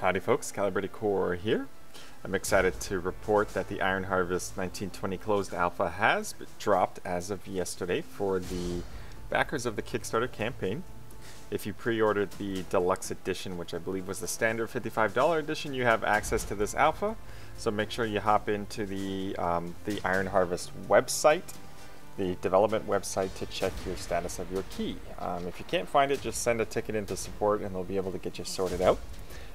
Howdy folks, Calibrated.Core here. I'm excited to report that the Iron Harvest 1920 closed alpha has dropped as of yesterday for the backers of the Kickstarter campaign. If you pre-ordered the deluxe edition, which I believe was the standard $55 edition, you have access to this alpha. So make sure you hop into the Iron Harvest website, the development website, to check your status of your key. If you can't find it, just send a ticket into support and they'll be able to get you sorted out.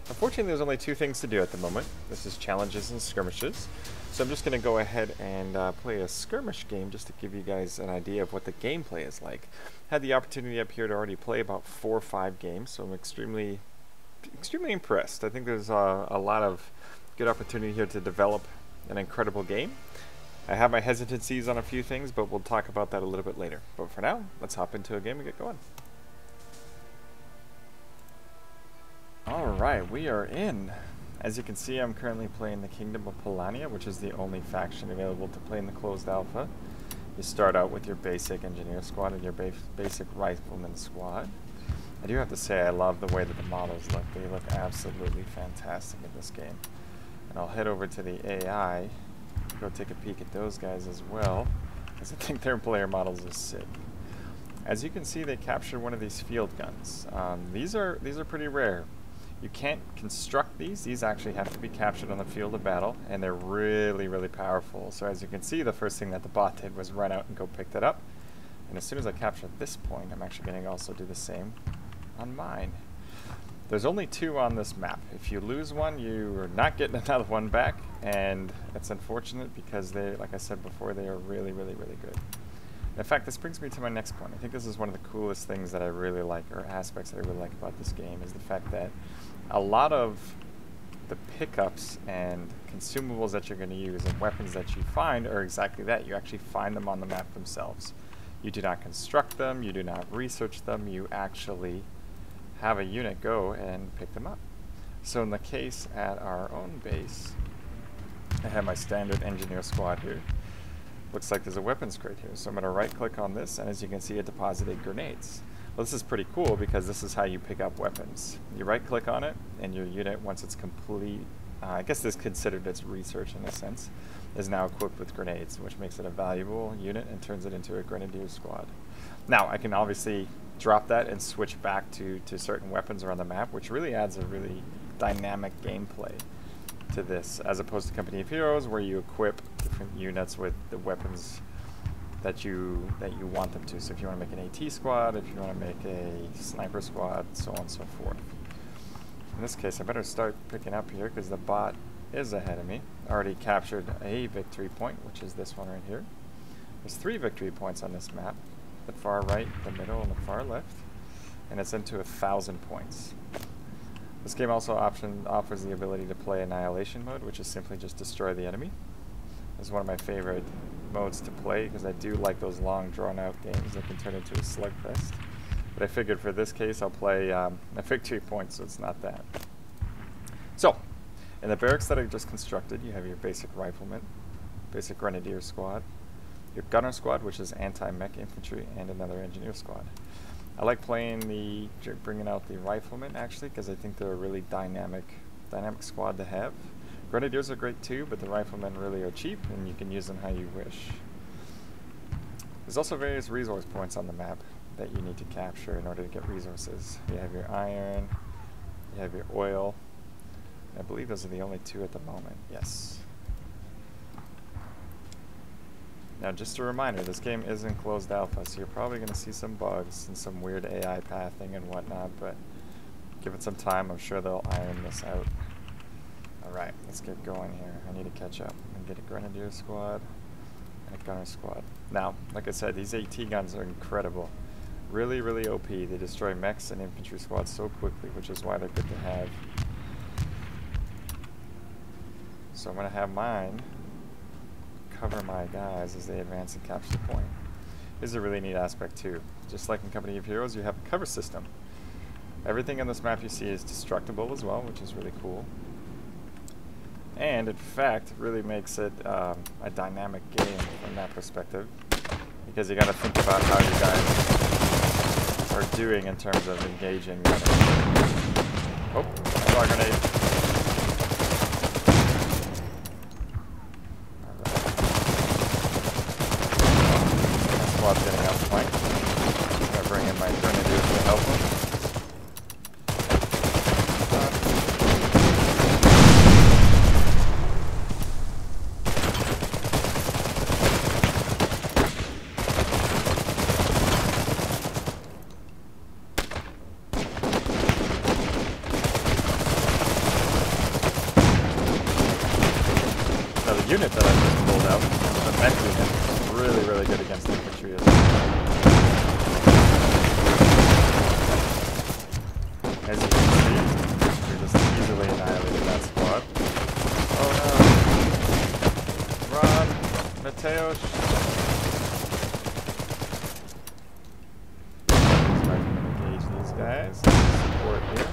Unfortunately, there's only two things to do at the moment. This is challenges and skirmishes. So I'm just going to go ahead and play a skirmish game just to give you guys an idea of what the gameplay is like. Had the opportunity up here to already play about 4 or 5 games, so I'm extremely impressed. I think there's a lot of good opportunity here to develop an incredible game. I have my hesitancies on a few things, but we'll talk about that a little bit later. But for now, let's hop into a game and get going. Alright, we are in. As you can see, I'm currently playing the Kingdom of Polania, which is the only faction available to play in the closed alpha. You start out with your basic engineer squad and your basic rifleman squad. I do have to say I love the way that the models look. They look absolutely fantastic in this game. And I'll head over to the AI, go take a peek at those guys as well, because I think their player models are sick. As you can see, they captured one of these field guns. These are pretty rare. You can't construct these. These actually have to be captured on the field of battle, and they're really powerful. So as you can see, the first thing that the bot did was run out and go pick that up. And as soon as I capture this point, I'm actually going to also do the same on mine. There's only 2 on this map. If you lose one, you are not getting another one back, and it's unfortunate because they, like I said before, they are really good. In fact, this brings me to my next point. I think this is one of the coolest things that I really like, or aspects that I really like about this game, is the fact that a lot of the pickups and consumables that you're going to use and weapons that you find are exactly that. You actually find them on the map themselves. You do not construct them, you do not research them, you actually have a unit go and pick them up. So in the case at our own base, I have my standard engineer squad here. Looks like there's a weapons crate here, so I'm going to right click on this, and as you can see, it deposited grenades. Well, this is pretty cool because this is how you pick up weapons. You right click on it, and your unit, once it's complete, I guess this is considered as research in a sense, is now equipped with grenades, which makes it a valuable unit and turns it into a grenadier squad. Now, I can obviously drop that and switch back to certain weapons around the map, which really adds a really dynamic gameplay to this, as opposed to Company of Heroes, where you equip different units with the weapons that you want them to. So if you want to make an AT squad, if you want to make a sniper squad, so on and so forth. In this case, I better start picking up here because the bot is ahead of me. I already captured a victory point, which is this one right here. There's 3 victory points on this map: the far right, the middle, and the far left, and it's into 1,000 points. This game also offers the ability to play Annihilation mode, which is simply just destroy the enemy. It's one of my favorite modes to play because I do like those long drawn-out games that can turn into a slugfest. But I figured for this case I'll play a victory point, so it's not that. So, in the barracks that I just constructed, you have your basic rifleman, basic grenadier squad, your gunner squad, which is anti-mech infantry, and another engineer squad. I like bringing out the riflemen actually because I think they're a really dynamic squad to have. Grenadiers are great too, but the riflemen really are cheap and you can use them how you wish. There's also various resource points on the map that you need to capture in order to get resources. You have your iron, you have your oil. I believe those are the only 2 at the moment, yes. Now, just a reminder, this game is in closed alpha, so you're probably going to see some bugs and some weird AI pathing and whatnot, but give it some time. I'm sure they'll iron this out. Alright, let's get going here. I need to catch up and get a grenadier squad and a gunner squad. Now, like I said, these AT guns are incredible. Really OP. They destroy mechs and infantry squads so quickly, which is why they're good to have. So I'm going to have mine cover my guys as they advance and capture the point. Here's a really neat aspect too. Just like in Company of Heroes, you have a cover system. Everything on this map you see is destructible as well, which is really cool. And in fact, really makes it a dynamic game from that perspective, because you got to think about how you guys are doing in terms of engaging. Oh, fire grenade. squad's getting outflanked. I'm gonna bring in my grenadiers to help them. Unit that I just pulled out, the Mechs unit, is really good against infantry as well. As you can see, we just easily annihilated that squad. Oh no! Run! Mateos! So I can engage these guys. Support here.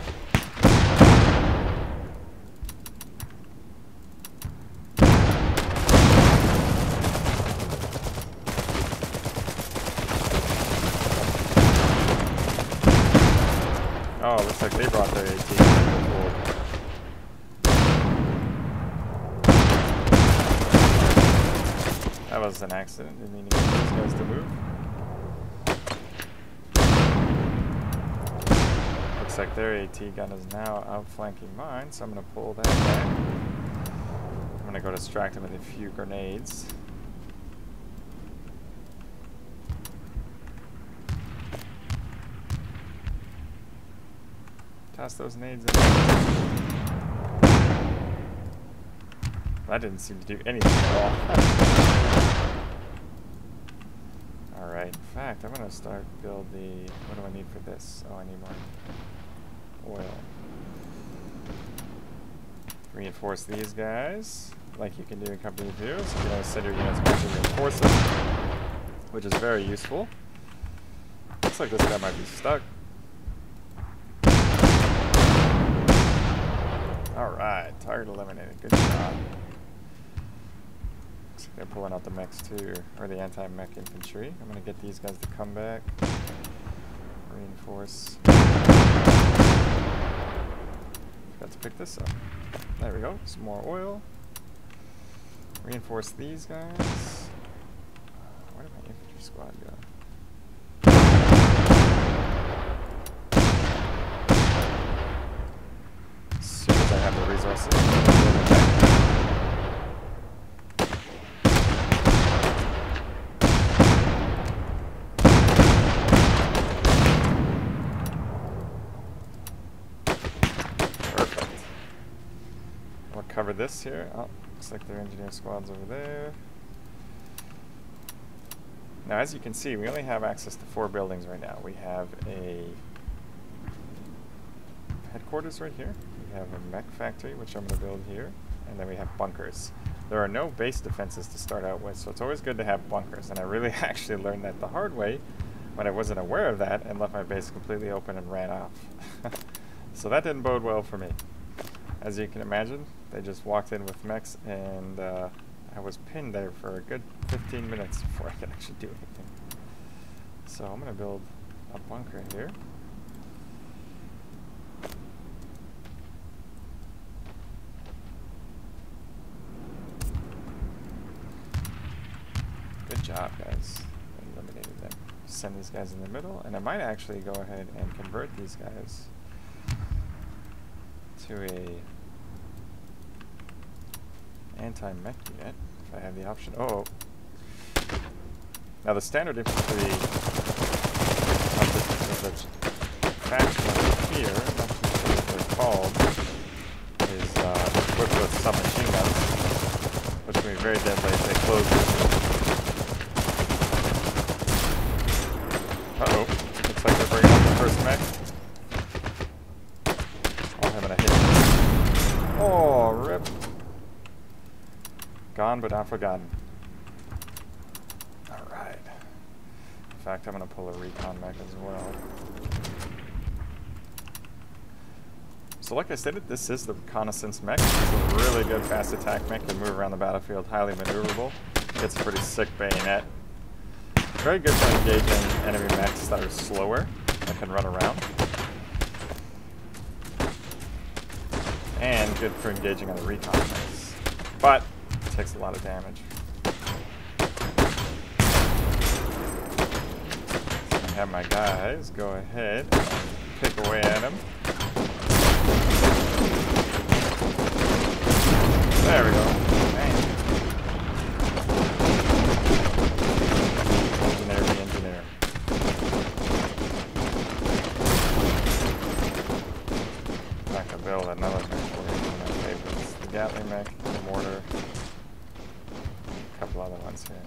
Oh, looks like they brought their AT. That was an accident. Didn't mean to get these guys to move. Looks like their AT gun is now outflanking mine, so I'm going to pull that back. I'm going to go distract him with a few grenades. Toss those nades in. That didn't seem to do anything at all. Alright, in fact, I'm going to start build the... What do I need for this? Oh, I need more oil. Reinforce these guys, like you can do in Company 2. So you know, send your units back to reinforce them, which is very useful. Looks like this guy might be stuck. Alright, target eliminated. Good job. Looks like they're pulling out the Mechs too, or the anti-mech infantry. I'm going to get these guys to come back. Reinforce. Forgot to pick this up. There we go. Some more oil. Reinforce these guys. Where did my infantry squad go? I have the resources. Perfect. We'll cover this here. Oh, looks like their engineer squad's over there. Now, as you can see, we only have access to 4 buildings right now. We have a headquarters right here. We have a mech factory, which I'm going to build here, and then we have bunkers. There are no base defenses to start out with, so it's always good to have bunkers, and I really actually learned that the hard way when I wasn't aware of that and left my base completely open and ran off. So that didn't bode well for me. As you can imagine, they just walked in with mechs, and I was pinned there for a good 15 minutes before I could actually do anything. So I'm going to build a bunker here. Good job, guys. Eliminated them. Send these guys in the middle, and I might actually go ahead and convert these guys to a anti-mech unit, if I have the option. Oh! Now the standard infantry of the faction here, I'm not too sure what they're called, is equipped with submachine guns, which can be very deadly if they close this. Uh-oh. Looks like they're bringing up the first mech. Oh, I'm gonna hit him. Oh, rip. Gone but not forgotten. Alright. In fact, I'm gonna pull a recon mech as well. So like I said, this is the reconnaissance mech. It's a really good fast attack mech. Can move around the battlefield, highly maneuverable. Gets a pretty sick bayonet. Very good for engaging enemy mechs that are slower, that can run around. And good for engaging on the recon mechs. But it takes a lot of damage. have my guys go ahead and pick away at him. There we go. Dang. Engineer the engineer. I'm not gonna build another mech for you, one of my favorites. The Gatling mech, the mortar, a couple other ones here.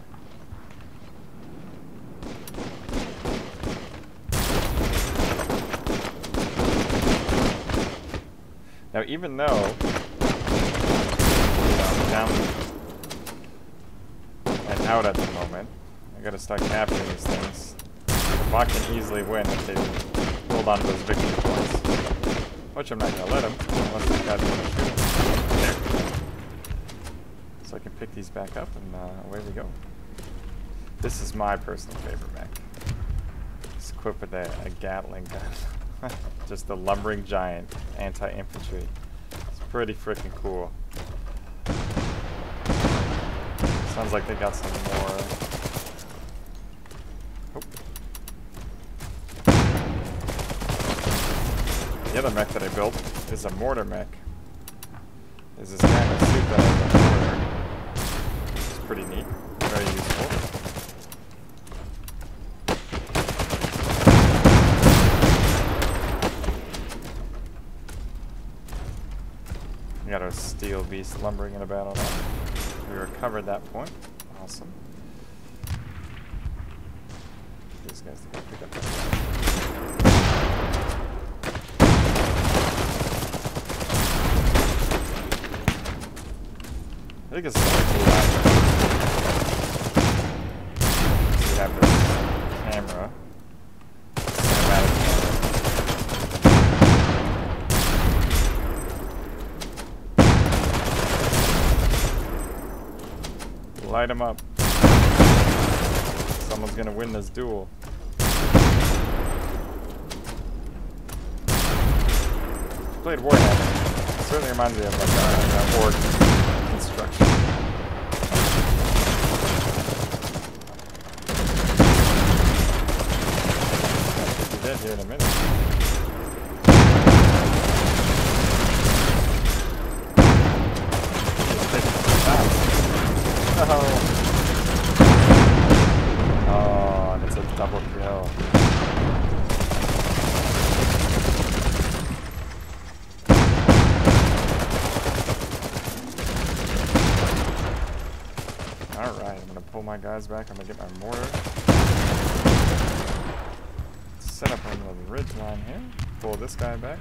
Now, even though I'm down and out at the moment, I gotta start capturing these things. The bot can easily win if they hold on to those victory points, which I'm not gonna let them unless these guys want to shoot them. There. So I can pick these back up and away we go. This is my personal favorite mech. It's equipped with a Gatling gun. Just a lumbering giant, anti-infantry. It's pretty freaking cool. Sounds like they got some more. Oh. The other mech that I built is a mortar mech. There's this kind of suit that I built mortar. It's pretty neat, very useful. We got our steel beast lumbering in a battle now. We recovered that point. Awesome. These guys to go pick up that. I think it's really cool. So we have this camera. Cinematic camera. Light him up. Someone's gonna win this duel. Played Warhammer. It certainly reminds me of like an orc construction. I'll be dead here in a minute. Oh, and it's a double kill. Alright, I'm gonna pull my guys back. I'm gonna get my mortar. Set up on the ridge line here. Pull this guy back.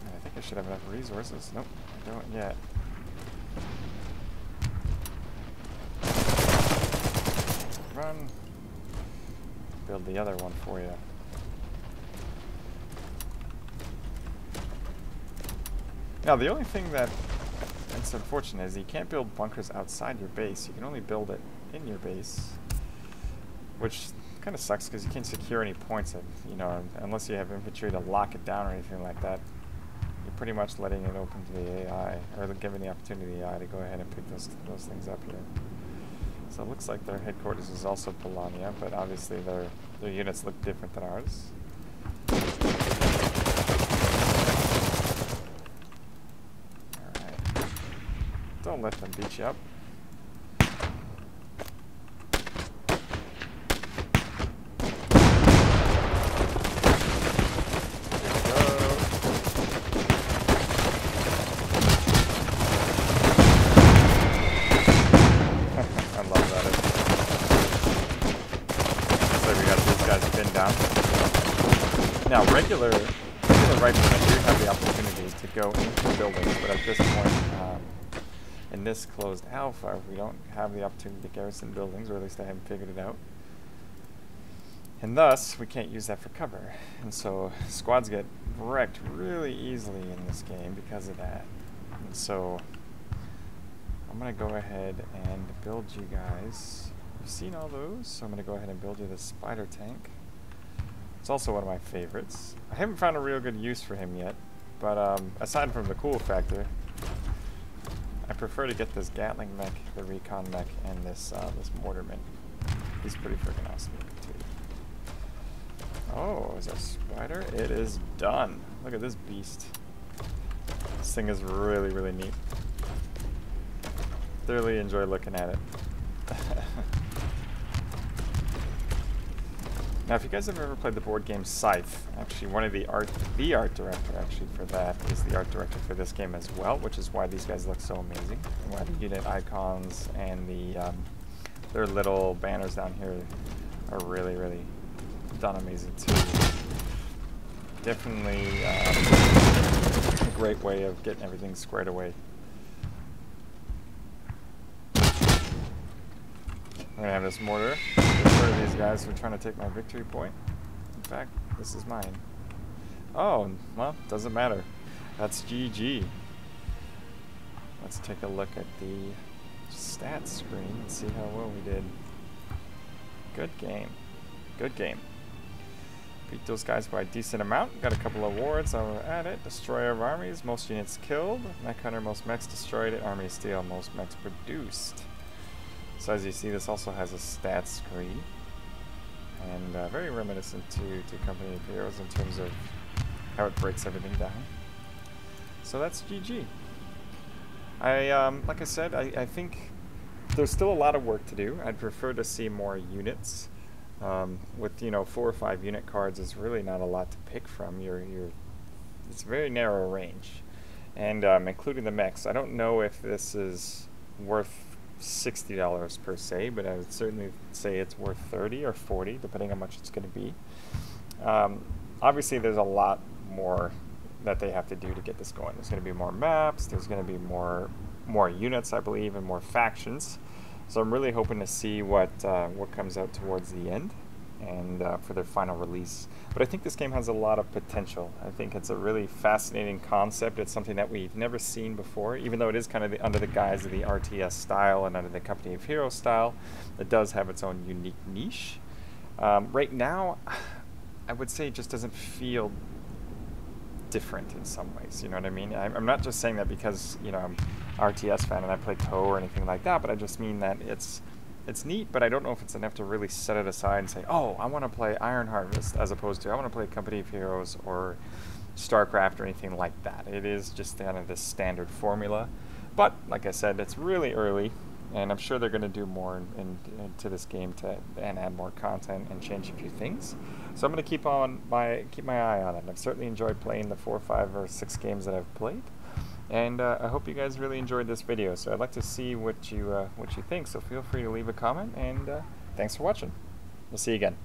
I think I should have enough resources. Nope, I don't yet. Run. Build the other one for you. Now, the only thing that's unfortunate is you can't build bunkers outside your base. You can only build it in your base, which kind of sucks because you can't secure any points, unless you have infantry to lock it down or anything like that. You're pretty much letting it open to the AI, or giving the opportunity to the AI to go ahead and pick those things up here. So it looks like their headquarters is also Polania, but obviously their units look different than ours. Alright. Don't let them beat you up. Now, regular riflemen do have the opportunity to go into buildings, but at this point, in this closed alpha, we don't have the opportunity to garrison buildings, or at least I haven't figured it out. And thus, we can't use that for cover. And so, squads get wrecked really easily in this game because of that. And so, I'm going to go ahead and build you guys. You've seen all those, so I'm going to go ahead and build you this spider tank. It's also one of my favorites. I haven't found a real good use for him yet, but aside from the cool factor, I prefer to get this Gatling mech, the recon mech, and this mortar mech. He's pretty freaking awesome too. Oh, is that a spider? It is done. Look at this beast. This thing is really, really neat. Thoroughly enjoy looking at it. Now, if you guys have ever played the board game Scythe, actually one of the art director actually for that is the art director for this game as well, which is why these guys look so amazing. And why the unit icons and the their little banners down here are really, really done amazing too. Definitely a great way of getting everything squared away. I'm gonna have this mortar. For these guys who are trying to take my victory point. In fact, this is mine. Oh, well, doesn't matter. That's GG. Let's take a look at the stats screen and see how well we did. Good game. Good game. Beat those guys by a decent amount. Got a couple awards. I'll add it. Destroyer of armies, most units killed. Mech hunter, most mechs destroyed. Army of steel, most mechs produced. So as you see, this also has a stats screen, and very reminiscent to Company of Heroes in terms of how it breaks everything down. So that's GG. Like I said, I think there's still a lot of work to do. I'd prefer to see more units. With 4 or 5 unit cards is really not a lot to pick from. It's a very narrow range, and including the mechs. I don't know if this is worth $60 per se, but I would certainly say it's worth 30 or 40, depending on how much it's going to be. Obviously, there's a lot more that they have to do to get this going. There's going to be more maps. There's going to be more units, I believe, and more factions. So I'm really hoping to see what comes out towards the end and for their final release. But I think this game has a lot of potential. I think it's a really fascinating concept. It's something that we've never seen before, even though it is kind of under the guise of the RTS style and under the Company of Heroes style. It does have its own unique niche. Right now, I would say it just doesn't feel different in some ways, you know what I mean? I'm not just saying that because, I'm an RTS fan and I play TOE or anything like that, but I just mean that it's neat, but I don't know if it's enough to really set it aside and say, oh, I want to play Iron Harvest, as opposed to I want to play Company of Heroes or StarCraft or anything like that. It is just kind of this standard formula. But, like I said, it's really early, and I'm sure they're going to do more into this game and add more content and change a few things. So I'm going to keep my eye on it. I've certainly enjoyed playing the 4, 5, or 6 games that I've played. And I hope you guys really enjoyed this video. So I'd like to see what you think. So feel free to leave a comment, and thanks for watching. We'll see you again.